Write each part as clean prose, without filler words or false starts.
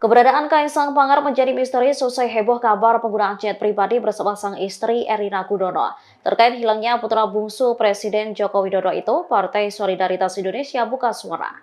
Keberadaan Kaisang Pangarep menjadi misteri selesai heboh kabar penggunaan jet pribadi bersama sang istri Erina Gudono. Terkait hilangnya putra bungsu Presiden Joko Widodo itu, Partai Solidaritas Indonesia buka suara.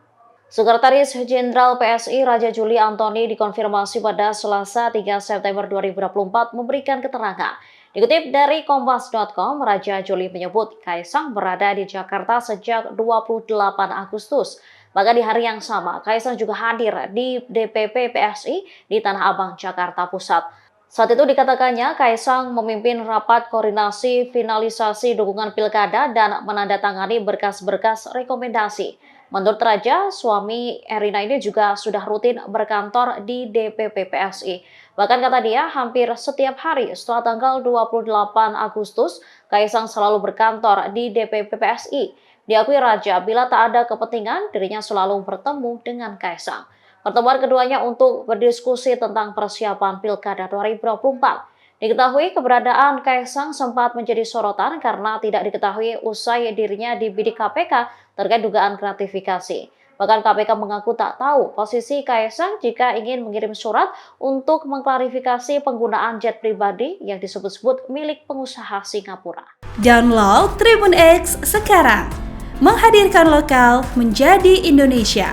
Sekretaris Jenderal PSI Raja Juli Antoni dikonfirmasi pada Selasa 3 September 2024 memberikan keterangan. Dikutip dari Kompas.com, Raja Juli menyebut Kaisang berada di Jakarta sejak 28 Agustus. Bahkan di hari yang sama, Kaisang juga hadir di DPP PSI di Tanah Abang, Jakarta Pusat. Saat itu dikatakannya, Kaisang memimpin rapat koordinasi finalisasi dukungan pilkada dan menandatangani berkas-berkas rekomendasi. Menurut Raja, suami Erina ini juga sudah rutin berkantor di DPP PSI. Bahkan kata dia, hampir setiap hari setelah tanggal 28 Agustus, Kaisang selalu berkantor di DPP PSI. Diakui Raja, bila tak ada kepentingan, dirinya selalu bertemu dengan Kaisang. Pertemuan keduanya untuk berdiskusi tentang persiapan Pilkada 2024. Diketahui keberadaan Kaisang sempat menjadi sorotan karena tidak diketahui usai dirinya dibidik KPK terkait dugaan gratifikasi. Bahkan KPK mengaku tak tahu posisi Kaisang jika ingin mengirim surat untuk mengklarifikasi penggunaan jet pribadi yang disebut-sebut milik pengusaha Singapura. Download Tribun X sekarang, menghadirkan lokal menjadi Indonesia.